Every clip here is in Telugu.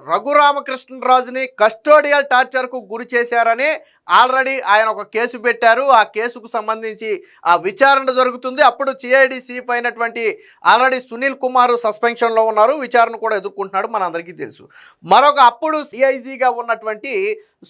రఘురామకృష్ణరాజుని కస్టోడియల్ టార్చర్కు గురి చేశారని ఆల్రెడీ ఆయన ఒక కేసు పెట్టారు. ఆ కేసుకు సంబంధించి ఆ విచారణ జరుగుతుంది. అప్పుడు సిఐడి చీఫ్ అయినటువంటి ఆల్రెడీ సునీల్ కుమార్ సస్పెన్షన్లో ఉన్నారు. విచారణ కూడా ఎదుర్కొంటున్నాడు, మనందరికీ తెలుసు. మరొక అప్పుడు సిఐజీగా ఉన్నటువంటి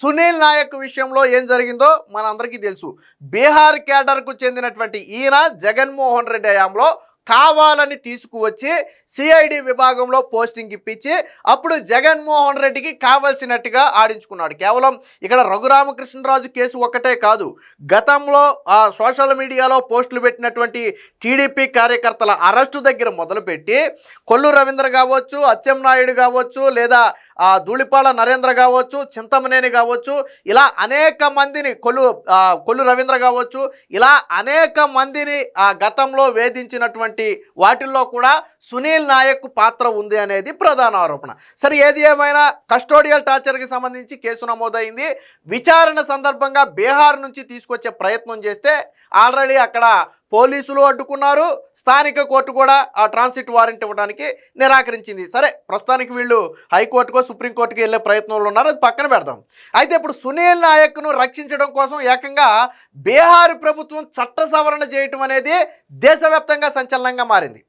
సునీల్ నాయక్ విషయంలో ఏం జరిగిందో మనందరికీ తెలుసు. బీహార్ క్యాడర్కు చెందినటువంటి ఈయన జగన్మోహన్ రెడ్డి హయాంలో కావాలని తీసుకువచ్చి సిఐడి విభాగంలో పోస్టింగ్ ఇప్పించి అప్పుడు జగన్మోహన్ రెడ్డికి కావాల్సినట్టుగా ఆడించుకున్నాడు. కేవలం ఇక్కడ రఘురామకృష్ణరాజు కేసు ఒక్కటే కాదు, గతంలో సోషల్ మీడియాలో పోస్టులు పెట్టినటువంటి టీడీపీ కార్యకర్తల అరెస్టు దగ్గర మొదలుపెట్టి కొల్లు రవీంద్ర కావచ్చు, అచ్చెన్నాయుడు కావచ్చు, లేదా ధూళిపాల నరేంద్ర కావచ్చు, చింతమనేని కావచ్చు, ఇలా అనేక మందిని కొల్లు రవీంద్ర కావచ్చు, ఇలా అనేక మందిని గతంలో వేధించినటువంటి వాటిల్లో కూడా సునీల్ నాయక్ పాత్ర ఉంది అనేది ప్రధాన ఆరోపణ. సరే, ఏది ఏమైనా కస్టోడియల్ టార్చర్కి సంబంధించి కేసు నమోదైంది. విచారణ సందర్భంగా బీహార్ నుంచి తీసుకొచ్చే ప్రయత్నం చేస్తే ఆల్రెడీ అక్కడ పోలీసులు అడ్డుకున్నారు. స్థానిక కోర్టు కూడా ఆ ట్రాన్సిట్ వారెంట్ ఇవ్వడానికి నిరాకరించింది. సరే, ప్రస్తుతానికి వీళ్ళు హైకోర్టుకో సుప్రీంకోర్టుకి వెళ్ళే ప్రయత్నంలో ఉన్నారు, అది పక్కన పెడదాం. అయితే ఇప్పుడు సునీల్ నాయక్ను రక్షించడం కోసం ఏకంగా బీహార్ ప్రభుత్వం చట్ట సవరణ చేయటం అనేది దేశవ్యాప్తంగా సంచలనంగా మారింది.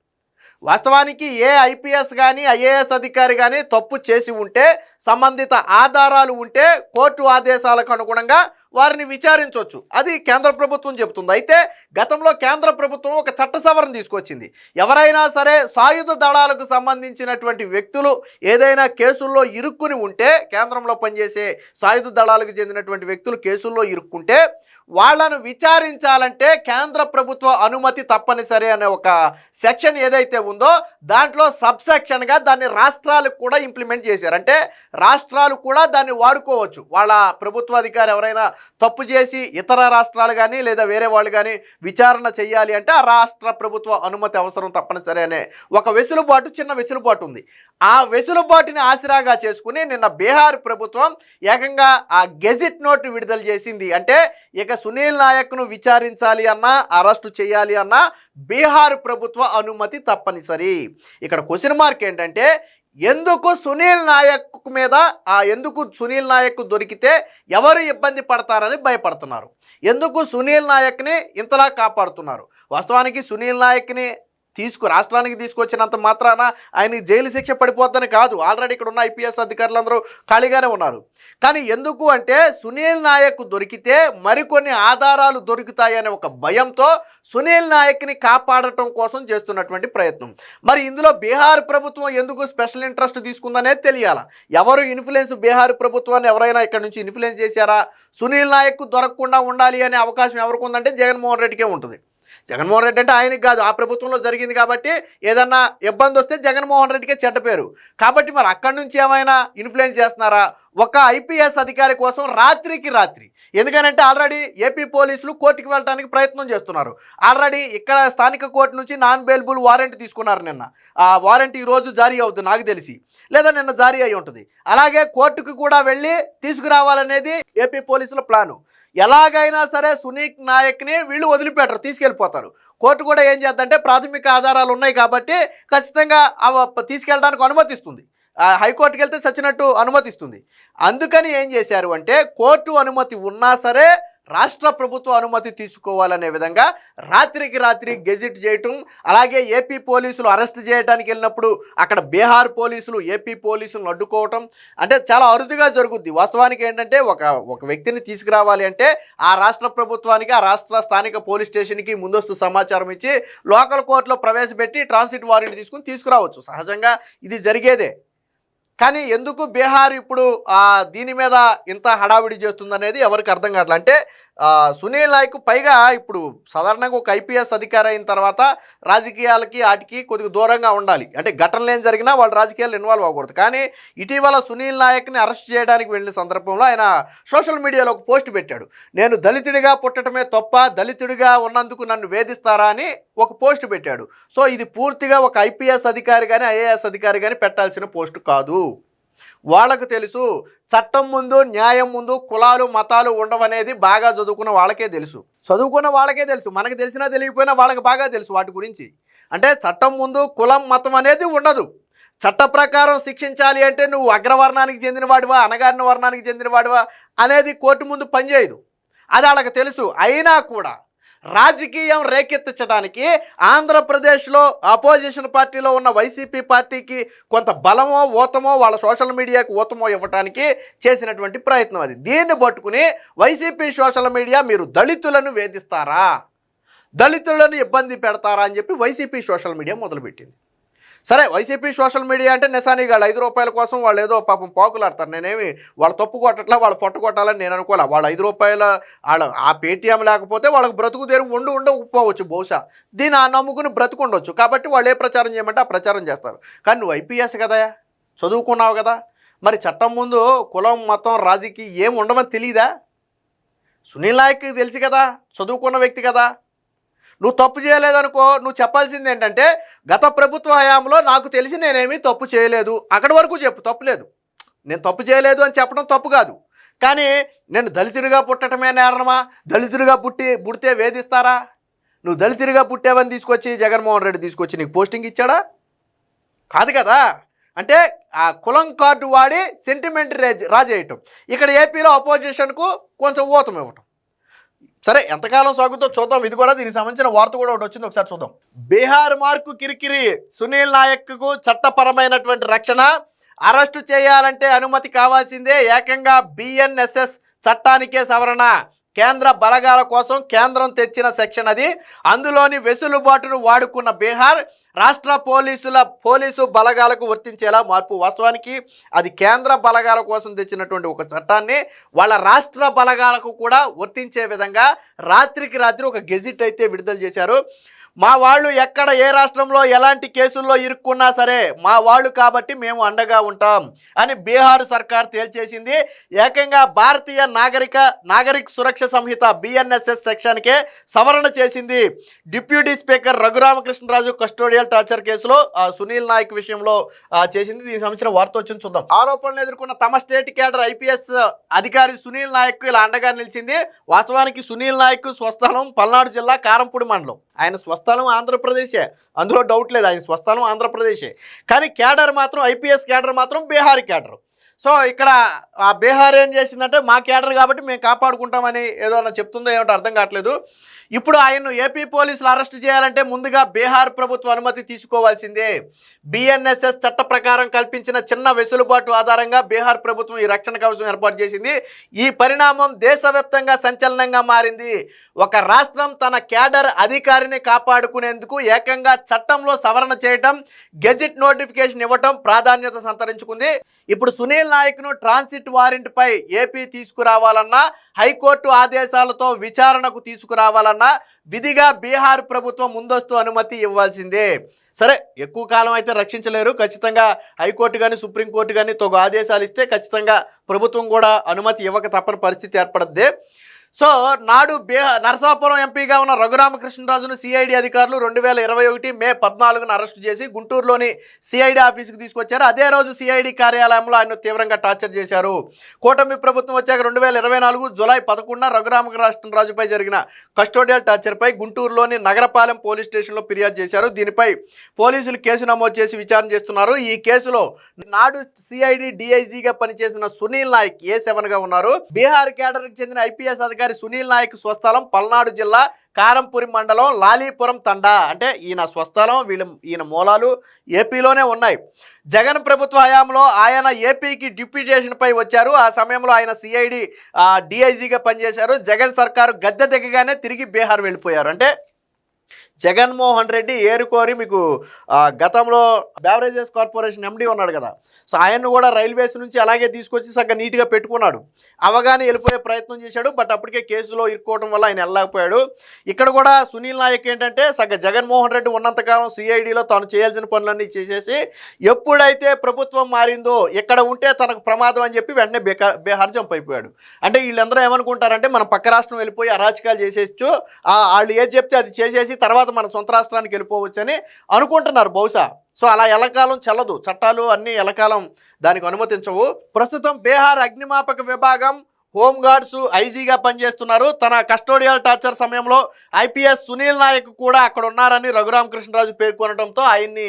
వాస్తవానికి ఏ ఐపీఎస్ కానీ ఐఏఎస్ అధికారి కానీ తప్పు చేసి ఉంటే, సంబంధిత ఆధారాలు ఉంటే కోర్టు ఆదేశాలకు అనుగుణంగా వారిని విచారించవచ్చు, అది కేంద్ర ప్రభుత్వం చెబుతుంది. అయితే గతంలో కేంద్ర ప్రభుత్వం ఒక చట్ట సవరణ తీసుకొచ్చింది. ఎవరైనా సరే సాయుధ దళాలకు సంబంధించినటువంటి వ్యక్తులు ఏదైనా కేసుల్లో ఇరుక్కుని ఉంటే, కేంద్రంలో పనిచేసే సాయుధ దళాలకు చెందినటువంటి వ్యక్తులు కేసుల్లో ఇరుక్కుంటే వాళ్లను విచారించాలంటే కేంద్ర ప్రభుత్వ అనుమతి తప్పనిసరి అనే ఒక సెక్షన్ ఏదైతే ఉందో దాంట్లో సబ్సెక్షన్గా దాన్ని రాష్ట్రాలకు కూడా ఇంప్లిమెంట్ చేశారు. అంటే రాష్ట్రాలు కూడా దాన్ని వాడుకోవచ్చు. వాళ్ళ ప్రభుత్వాధికారి ఎవరైనా తప్పు చేసి ఇతర రాష్ట్రాలు కానీ లేదా వేరే వాళ్ళు కానీ విచారణ చేయాలి అంటే ఆ రాష్ట్ర ప్రభుత్వ అనుమతి అవసరం తప్పనిసరి అనే ఒక వెసులుబాటు, చిన్న వెసులుబాటు ఉంది. ఆ వెసులుబాటుని ఆసరాగా చేసుకుని నిన్న బీహార్ ప్రభుత్వం ఏకంగా ఆ గెజిట్ నోట్ విడుదల చేసింది. అంటే ఇక సునీల్ నాయక్ను విచారించాలి అన్నా, అరెస్టు చేయాలి అన్నా బీహార్ ప్రభుత్వ అనుమతి తప్పనిసరి. ఇక్కడ క్వశ్చన్ మార్క్ ఏంటంటే, ఎందుకు సునీల్ నాయక్ మీద ఎందుకు సునీల్ నాయక్ దొరికితే ఎవరు ఇబ్బంది పడతారని భయపడుతున్నారు, ఎందుకు సునీల్ నాయక్ని ఇంతలా కాపాడుతున్నారు? వాస్తవానికి సునీల్ నాయక్ని రాష్ట్రానికి తీసుకొచ్చినంత మాత్రాన ఆయనకి జైలు శిక్ష పడిపోద్దని కాదు. ఆల్రెడీ ఇక్కడ ఉన్న ఐపీఎస్ అధికారులందరూ ఖాళీగానే ఉన్నారు. కానీ ఎందుకు అంటే సునీల్ నాయక్ దొరికితే మరికొన్ని ఆధారాలు దొరుకుతాయనే ఒక భయంతో సునీల్ నాయక్ని కాపాడటం కోసం చేస్తున్నటువంటి ప్రయత్నం. మరి ఇందులో బీహార్ ప్రభుత్వం ఎందుకు స్పెషల్ ఇంట్రెస్ట్ తీసుకుందనేది తెలియాల. ఎవరు ఇన్ఫ్లుయెన్స్, బీహార్ ప్రభుత్వాన్ని ఎవరైనా ఇక్కడ నుంచి ఇన్ఫ్లుయెన్స్ చేశారా? సునీల్ నాయక్ దొరకకుండా ఉండాలి అనే అవకాశం ఎవరికి ఉందంటే జగన్మోహన్ రెడ్డికే ఉంటుంది. జగన్మోహన్ రెడ్డి అంటే ఆయనకి కాదు, ఆ ప్రభుత్వంలో జరిగింది కాబట్టి ఏదన్నా ఇబ్బంది వస్తే జగన్మోహన్ రెడ్డికే చెడ్డ పేరు. కాబట్టి మరి అక్కడి నుంచి ఏమైనా ఇన్ఫ్లుయెన్స్ చేస్తున్నారా? ఒక ఐపీఎస్ అధికారి కోసం రాత్రికి రాత్రి, ఎందుకనంటే ఆల్రెడీ ఏపీ పోలీసులు కోర్టుకు వెళ్ళడానికి ప్రయత్నం చేస్తున్నారు. ఆల్రెడీ ఇక్కడ స్థానిక కోర్టు నుంచి నాన్ బెయిలబుల్ వారెంట్ తీసుకున్నారు నిన్న. ఆ వారెంట్ ఈరోజు జారీ అవుతుంది నాకు తెలిసి, లేదా నిన్న జారీ అయి ఉంటుంది. అలాగే కోర్టుకు కూడా వెళ్ళి తీసుకురావాలనేది ఏపీ పోలీసుల ప్లాను. ఎలాగైనా సరే సునీల్ నాయక్ని వీళ్ళు వదిలిపెట్టరు, తీసుకెళ్ళిపోతారు. కోర్టు కూడా ఏం చేద్దంటే ప్రాథమిక ఆధారాలు ఉన్నాయి కాబట్టి ఖచ్చితంగా తీసుకెళ్ళడానికి అనుమతిస్తుంది. హైకోర్టుకి వెళ్తే చచ్చినట్టు అనుమతిస్తుంది. అందుకని ఏం చేశారు అంటే కోర్టు అనుమతి ఉన్నా సరే రాష్ట్ర ప్రభుత్వ అనుమతి తీసుకోవాలనే విధంగా రాత్రికి రాత్రి గెజిట్ చేయటం. అలాగే ఏపీ పోలీసులు అరెస్ట్ చేయడానికి వెళ్ళినప్పుడు అక్కడ బీహార్ పోలీసులు ఏపీ పోలీసులను అడ్డుకోవటం అంటే చాలా అరుదుగా జరుగుద్ది. వాస్తవానికి ఏంటంటే ఒక వ్యక్తిని తీసుకురావాలి అంటే ఆ రాష్ట్ర ప్రభుత్వానికి, ఆ రాష్ట్ర స్థానిక పోలీస్ స్టేషన్కి ముందస్తు సమాచారం ఇచ్చి లోకల్ కోర్టులో ప్రవేశపెట్టి ట్రాన్సిట్ వారెంట్ తీసుకురావచ్చు. సహజంగా ఇది జరిగేదే. కానీ ఎందుకు బీహార్ ఇప్పుడు దీని మీద ఇంత హడావిడి చేస్తుందనేది ఎవరికి అర్థం కావట్లేదు. అంటే సునీల్ నాయక్ పైగా ఇప్పుడు సాధారణంగా ఒక ఐపీఎస్ అధికారి అయిన తర్వాత రాజకీయాలకి వాటికి కొద్దిగా దూరంగా ఉండాలి. అంటే ఘటనలు ఏం జరిగినా వాళ్ళు రాజకీయాలు ఇన్వాల్వ్ అవ్వకూడదు. కానీ ఇటీవల సునీల్ నాయక్ని అరెస్ట్ చేయడానికి వెళ్ళిన సందర్భంలో ఆయన సోషల్ మీడియాలో ఒక పోస్ట్ పెట్టాడు. నేను దళితుడిగా పుట్టడమే తప్ప, దళితుడిగా ఉన్నందుకు నన్ను వేధిస్తారా అని ఒక పోస్ట్ పెట్టాడు. సో ఇది పూర్తిగా ఒక ఐపీఎస్ అధికారి కానీ ఐఏఎస్ అధికారి కానీ పెట్టాల్సిన పోస్ట్ కాదు. వాళ్ళకు తెలుసు, చట్టం ముందు న్యాయం ముందు కులాలు మతాలు ఉండవనేది బాగా చదువుకున్న వాళ్ళకే తెలుసు. మనకు తెలిసినా తెలియకపోయినా వాళ్ళకి బాగా తెలుసు వాటి గురించి. అంటే చట్టం ముందు కులం మతం అనేది ఉండదు. చట్ట ప్రకారం శిక్షించాలి అంటే నువ్వు అగ్రవర్ణానికి చెందినవాడివా అణగారిన వర్ణానికి చెందినవాడివా అనేది కోర్టు ముందు పనిచేయదు. అది వాళ్ళకి తెలుసు. అయినా కూడా రాజకీయం రేకెత్తించడానికి ఆంధ్రప్రదేశ్లో అపోజిషన్ పార్టీలో ఉన్న వైసీపీ పార్టీకి కొంత బలమో ఊతమో వాళ్ళ సోషల్ మీడియాకి ఊతమో ఇవ్వడానికి చేసినటువంటి ప్రయత్నం అది. దీన్ని పట్టుకుని వైసీపీ సోషల్ మీడియా మీరు దళితులను వేధిస్తారా, దళితులను ఇబ్బంది పెడతారా అని చెప్పి వైసీపీ సోషల్ మీడియా మొదలుపెట్టింది. సరే, వైసీపీ సోషల్ మీడియా అంటే నిశానిగాళ్ళు 5 రూపాయల కోసం వాళ్ళు ఏదో పాపం పాకులాడతారు. నేనేమి వాళ్ళ తప్పు కొట్టట్లా, వాళ్ళు పొట్ట కొట్టాలని నేను అనుకోలే. వాళ్ళు 5 రూపాయల వాళ్ళ ఆ పేటీఎం లేకపోతే వాళ్ళకి బ్రతుకు తెరుగు ఉండకపోవచ్చు బహుశా. దీన్ని నమ్ముకుని బ్రతుకుండొచ్చు. కాబట్టి వాళ్ళు ఏ ప్రచారం చేయమంటే ఆ ప్రచారం చేస్తారు. కానీ నువ్వు ఐపీఎస్ కదా, చదువుకున్నావు కదా, మరి చట్టం ముందు కులం మతం రాజకీయం ఏం ఉండవని తెలియదా? సునీల్ నాయక్ తెలుసు కదా, చదువుకున్న వ్యక్తి కదా. నువ్వు తప్పు చేయలేదనుకో, నువ్వు చెప్పాల్సింది ఏంటంటే గత ప్రభుత్వ హయాంలో నాకు తెలిసి నేనేమీ తప్పు చేయలేదు, అక్కడి వరకు చెప్పు, తప్పులేదు. నేను తప్పు చేయలేదు అని చెప్పడం తప్పు కాదు. కానీ నేను దళితుడిగా పుట్టడమే నేరమా, దళితుడిగా పుడితే వేధిస్తారా? నువ్వు దళితుడిగా పుట్టావని తీసుకొచ్చి జగన్మోహన్ రెడ్డి తీసుకొచ్చి నీకు పోస్టింగ్ ఇచ్చాడా? కాదు కదా. అంటే ఆ కులం కార్డు వాడి సెంటిమెంట్ రాజేయటం. ఇక్కడ ఏపీలో అపోజిషన్కు కొంచెం ఊతం ఇవ్వటం. సరే, ఎంతకాలం సాగుతో చూద్దాం. ఇది కూడా దీనికి సంబంధించిన వార్త కూడా ఒకటి వచ్చింది, ఒకసారి చూద్దాం. బీహార్ మార్కు కిరికిరి, సునీల్ నాయక్కు చట్టపరమైనటువంటి రక్షణ, అరెస్టు చేయాలంటే అనుమతి కావాల్సిందే, ఏకంగా బిఎన్ఎస్ఎస్ చట్టానికే సవరణ. కేంద్ర బలగాల కోసం కేంద్రం తెచ్చిన సెక్షన్ అది. అందులోని వెసులుబాటును వాడుకున్న బీహార్ రాష్ట్ర పోలీసు బలగాలకు వర్తించేలా మార్పు. వాస్తవానికి అది కేంద్ర బలగాల కోసం తెచ్చినటువంటి ఒక చట్టాన్ని వాళ్ళ రాష్ట్ర బలగాలకు కూడా వర్తించే విధంగా రాత్రికి రాత్రి ఒక గెజిట్ అయితే విడుదల చేశారు. మా వాళ్ళు ఎక్కడ ఏ రాష్ట్రంలో ఎలాంటి కేసుల్లో ఇరుక్కున్నా సరే మా వాళ్ళు కాబట్టి మేము అండగా ఉంటాం అని బీహార్ సర్కార్ తేల్చేసింది. ఏకంగా భారతీయ నాగరిక సురక్ష సంహిత బిఎన్ఎస్ఎస్ సెక్షన్కే సవరణ చేసింది. Deputy speaker Raghu Rama Krishna Raju custodial torture కేసులో సునీల్ నాయక్ విషయంలో చేసింది. దీనికి సంబంధించిన వార్త వచ్చింది, చూద్దాం. ఆరోపణలు ఎదుర్కొన్న తమ స్టేట్ క్యాడర్ ఐపీఎస్ అధికారి సునీల్ నాయక్ ఇలా అండగా నిలిచింది. వాస్తవానికి సునీల్ నాయక్ స్వస్థలం పల్నాడు జిల్లా కారంపూడి మండలం. ఆయన స్వస్థలం ఆంధ్రప్రదేశే, అందులో డౌట్ లేదు. ఆయన స్వస్థలం ఆంధ్రప్రదేశే. కానీ క్యాడర్ మాత్రం ఐపీఎస్ క్యాడర్ మాత్రం బీహార్ క్యాడర్. సో ఇక్కడ ఆ బీహార్ ఏం చేసిందంటే మా క్యాడర్ కాబట్టి మేము కాపాడుకుంటామని ఏదో చెప్తుందో ఏమిటో అర్థం కావట్లేదు. ఇప్పుడు ఆయన్ను ఏపీ పోలీసులు అరెస్ట్ చేయాలంటే ముందుగా బీహార్ ప్రభుత్వం అనుమతి తీసుకోవాల్సిందే. బిఎన్ఎస్ఎస్ చట్ట ప్రకారం కల్పించిన చిన్న వెసులుబాటు ఆధారంగా బీహార్ ప్రభుత్వం ఈ రక్షణ కవచం ఏర్పాటు చేసింది. ఈ పరిణామం దేశవ్యాప్తంగా సంచలనంగా మారింది. ఒక రాష్ట్రం తన క్యాడర్ అధికారిని కాపాడుకునేందుకు ఏకంగా చట్టంలో సవరణ చేయటం, గెజిట్ నోటిఫికేషన్ ఇవ్వటం ప్రాధాన్యత సంతరించుకుంది. ఇప్పుడు సునీల్ నాయక్ను ట్రాన్సిట్ వారెంట్పై ఏపీ తీసుకురావాలన్నా, హైకోర్టు ఆదేశాలతో విచారణకు తీసుకురావాలన్నా విధిగా బీహార్ ప్రభుత్వం ముందస్తు అనుమతి ఇవ్వాల్సిందే. సరే, ఎక్కువ కాలం అయితే రక్షించలేరు. ఖచ్చితంగా హైకోర్టు కానీ సుప్రీంకోర్టు కానీ తగు ఆదేశాలు ఇస్తే ఖచ్చితంగా ప్రభుత్వం కూడా అనుమతి ఇవ్వక తప్పని పరిస్థితి ఏర్పడుద్ది. సో నాడు నరసాపురం ఎంపీగా ఉన్న రఘురామకృష్ణరాజును సిఐడి అధికారులు 2021 మే 14న అరెస్టు చేసి గుంటూరులోని సిఐడి ఆఫీసుకు తీసుకొచ్చారు. అదే రోజు సిఐడి కార్యాలయంలో ఆయన తీవ్రంగా టార్చర్ చేశారు. కూటమి ప్రభుత్వం వచ్చాక 2024 జూలై 11న రఘురామకృష్ణరాజుపై జరిగిన కస్టోడియల్ టార్చర్పై గుంటూరులోని నగరపాలెం పోలీస్ స్టేషన్లో ఫిర్యాదు చేశారు. దీనిపై పోలీసులు కేసు నమోదు చేసి విచారణ చేస్తున్నారు. ఈ కేసులో నాడు సిఐడి డిఐజీగా పనిచేసిన సునీల్ నాయక్ A7గా ఉన్నారు. బీహార్ క్యాడర్కి చెందిన ఐపీఎస్ అధికారి సునీల్ నాయక్ స్వస్థలం పల్నాడు జిల్లా కారంపురి మండలం లాలీపురం తండా. అంటే ఈయన స్వస్థలం, ఈయన మూలాలు ఏపీలోనే ఉన్నాయి. జగన్ ప్రభుత్వ హయాంలో ఆయన ఏపీకి డిప్యూటేషన్పై వచ్చారు. ఆ సమయంలో ఆయన సిఐడి డిఐజీగా పనిచేశారు. జగన్ సర్కారు గద్దె దిగగానే తిరిగి బీహార్ వెళ్ళిపోయారు. అంటే జగన్మోహన్ రెడ్డి ఏరుకోరి మీకు గతంలో బెవరేజెస్ కార్పొరేషన్ ఎండీ ఉన్నాడు కదా, సో ఆయన్ను కూడా రైల్వేస్ నుంచి అలాగే తీసుకొచ్చి సగం నీట్గా పెట్టుకున్నాడు. అవగానే వెళ్ళిపోయే ప్రయత్నం చేశాడు. బట్ అప్పటికే కేసులో ఇరుక్కోవడం వల్ల ఆయన వెళ్ళలేకపోయాడు. ఇక్కడ కూడా సునీల్ నాయక్ ఏంటంటే జగన్మోహన్ రెడ్డి ఉన్నంతకాలం సిఐడిలో తాను చేయాల్సిన పనులన్నీ చేసేసి ఎప్పుడైతే ప్రభుత్వం మారిందో ఇక్కడ ఉంటే తనకు ప్రమాదం అని చెప్పి వెంటనే బీహార్ జంప్ అయిపోయాడు. అంటే వీళ్ళందరూ ఏమనుకుంటారంటే మనం పక్క రాష్ట్రం వెళ్ళిపోయి అరాచకాలు చేసేయచ్చు, వాళ్ళు ఏది చెప్తే అది చేసేసి తర్వాత మన సొంత రాష్ట్రానికి వెళ్ళిపోవచ్చు అని అనుకుంటున్నారు బహుశా. సో అలా ఎల్లకాలం చెల్లదు, చట్టాలు అన్నీ ఎల్లకాలం దానికి అనుమతించవు. ప్రస్తుతం బీహార్ అగ్నిమాపక విభాగం, హోమ్ గార్డ్స్ ఐజీగా పనిచేస్తున్నారు. తన కస్టోడియల్ టార్చర్ సమయంలో ఐపీఎస్ సునీల్ నాయక్ కూడా అక్కడ ఉన్నారని రఘురామకృష్ణరాజు పేర్కొనడంతో ఆయన్ని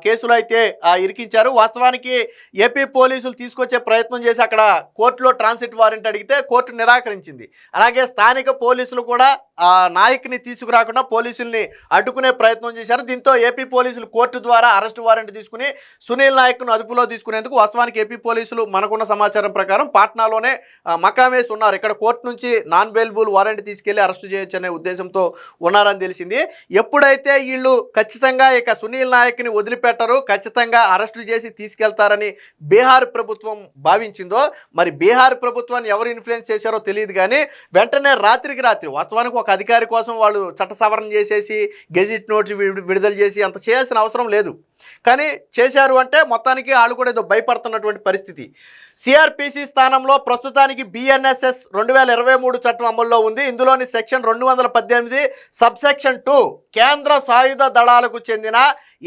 కేసులో అయితే ఇరికించారు. వాస్తవానికి ఏపీ పోలీసులు తీసుకొచ్చే ప్రయత్నం చేసి అక్కడ కోర్టులో ట్రాన్సిట్ వారెంట్ అడిగితే కోర్టు నిరాకరించింది. అలాగే స్థానిక పోలీసులు కూడా నాయక్ని తీసుకురాకుండా పోలీసుల్ని అడ్డుకునే ప్రయత్నం చేశారు. దీంతో ఏపీ పోలీసులు కోర్టు ద్వారా అరెస్ట్ వారెంట్ తీసుకుని సునీల్ నాయక్ను అదుపులో తీసుకునేందుకు వాస్తవానికి ఏపీ పోలీసులు మనకున్న సమాచారం ప్రకారం పాట్నాలోనే మకామేసి ఉన్నారు. ఇక్కడ కోర్టు నుంచి నాన్ బెయిలబుల్ వారెంట్ తీసుకెళ్లి అరెస్ట్ చేయొచ్చు అనే ఉద్దేశంతో ఉన్నారని తెలిసింది. ఎప్పుడైతే వీళ్ళు ఖచ్చితంగా ఇక సునీల్ నాయక్ని వదిలిపెట్టరు, ఖచ్చితంగా అరెస్టు చేసి తీసుకెళ్తారని బీహార్ ప్రభుత్వం భావించిందో, మరి బీహార్ ప్రభుత్వాన్ని ఎవరు ఇన్ఫ్లుయెన్స్ చేశారో తెలియదు. కానీ వెంటనే రాత్రికి రాత్రి వాస్తవానికి ఒక అధికారి కోసం వాళ్ళు చట్ట సవరణ చేసేసి గెజిట్ నోట్స్ విడుదల చేసి అంత చేయాల్సిన అవసరం లేదు. కానీ చేశారు అంటే మొత్తానికి వాళ్ళు కూడా ఏదో భయపడుతున్నటువంటి పరిస్థితి. సిఆర్పిసి స్థానంలో ప్రస్తుతానికి బిఎన్ఎస్ఎస్ 2023 చట్టం అమల్లో ఉంది. ఇందులోని సెక్షన్ 218 సబ్సెక్షన్ 2 కేంద్ర సాయుధ దళాలకు చెందిన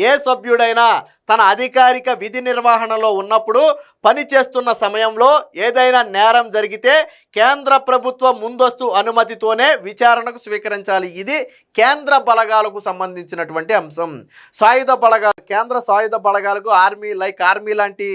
ఏ సభ్యుడైనా తన అధికారిక విధి నిర్వహణలో ఉన్నప్పుడు పనిచేస్తున్న సమయంలో ఏదైనా నేరం జరిగితే కేంద్ర ప్రభుత్వ ముందస్తు అనుమతితోనే విచారణకు స్వీకరించాలి. ఇది కేంద్ర బలగాలకు సంబంధించినటువంటి అంశం. సాయుధ బలగాలు, కేంద్ర సాయుధ బలగాలకు ఆర్మీ లాంటి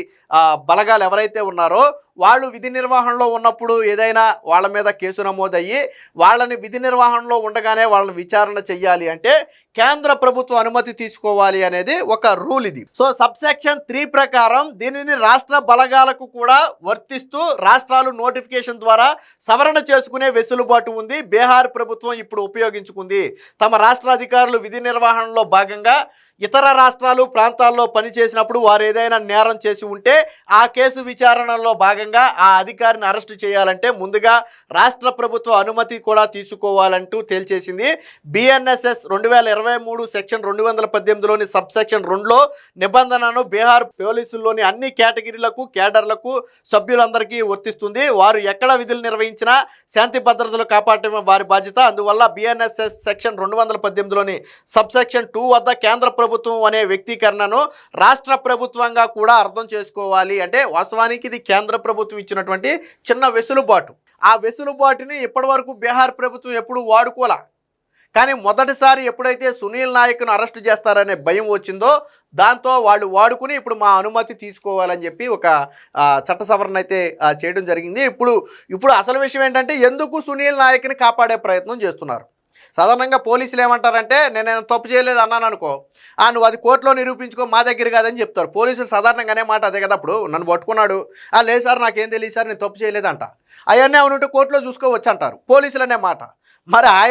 బలగాలు ఎవరైతే ఉన్నారో వాళ్ళు విధి నిర్వహణలో ఉన్నప్పుడు ఏదైనా వాళ్ళ మీద కేసు నమోదయ్యి వాళ్ళని విధి నిర్వహణలో ఉండగానే వాళ్ళని విచారణ చెయ్యాలి అంటే కేంద్ర ప్రభుత్వ అనుమతి తీసుకోవాలి అనేది ఒక రూల్ ఇది. సో సబ్సెక్షన్ 3 ప్రకారం దీనిని రాష్ట్ర బలగాలకు కూడా వర్తిస్తూ రాష్ట్రాలు నోటిఫికేషన్ ద్వారా సవరణ చేసుకునే వెసులుబాటు ఉంది. బీహార్ ప్రభుత్వం ఇప్పుడు ఉపయోగించుకుంది. తమ రాష్ట్ర అధికారులు విధి నిర్వహణలో భాగంగా ఇతర రాష్ట్రాలు ప్రాంతాల్లో పనిచేసినప్పుడు వారు ఏదైనా నేరం చేసి ఉంటే ఆ కేసు విచారణలో భాగంగా ఆ అధికారిని అరెస్టు చేయాలంటే ముందుగా రాష్ట్ర ప్రభుత్వ అనుమతి కూడా తీసుకోవాలంటూ తేల్చేసింది. బిఎన్ఎస్ఎస్ 2023 సెక్షన్ 218లోని సబ్సెక్షన్ 2లో నిబంధనను బీహార్ పోలీసుల్లోని అన్ని కేటగిరీలకు కేడర్లకు సభ్యులందరికీ వర్తిస్తుంది. వారు ఎక్కడ విధులు నిర్వహించినా శాంతి భద్రతలు కాపాడటమే వారి బాధ్యత. అందువల్ల బిఎన్ఎస్ఎస్ సెక్షన్ 218లోని సబ్సెక్షన్ 2 వద్ద కేంద్ర ప్రభుత్వం అనే వ్యక్తీకరణను రాష్ట్ర ప్రభుత్వంగా కూడా అర్థం చేసుకోవాలి. అంటే వాస్తవానికి ఇది కేంద్ర ప్రభుత్వం ఇచ్చినటువంటి చిన్న వెసులుబాటు. ఆ వెసులుబాటుని ఇప్పటి వరకు బీహార్ ప్రభుత్వం ఎప్పుడు వాడుకోలే. కానీ మొదటిసారి ఎప్పుడైతే సునీల్ నాయక్ను అరెస్ట్ చేస్తారనే భయం వచ్చిందో దాంతో వాళ్ళు వాడుకుని ఇప్పుడు మా అనుమతి తీసుకోవాలని చెప్పి ఒక చట్ట సవరణ అయితే చేయడం జరిగింది. ఇప్పుడు అసలు విషయం ఏంటంటే ఎందుకు సునీల్ నాయక్ని కాపాడే ప్రయత్నం చేస్తున్నారు. సాధారణంగా పోలీసులు ఏమంటారంటే నేను తప్పు చేయలేదు అన్నాను అనుకో, నువ్వు అది కోర్టులో నిరూపించుకో, మా దగ్గర కాదని చెప్తారు. పోలీసులు సాధారణంగానే మాట అదే కదా. అప్పుడు నన్ను పట్టుకున్నాడు, లేదు సార్ నాకేం తెలియదు సార్ నేను తప్పు చేయలేదంట, అవన్నీ అవునుంటే కోర్టులో చూసుకోవచ్చు అంటారు పోలీసులు అనే మాట. మరి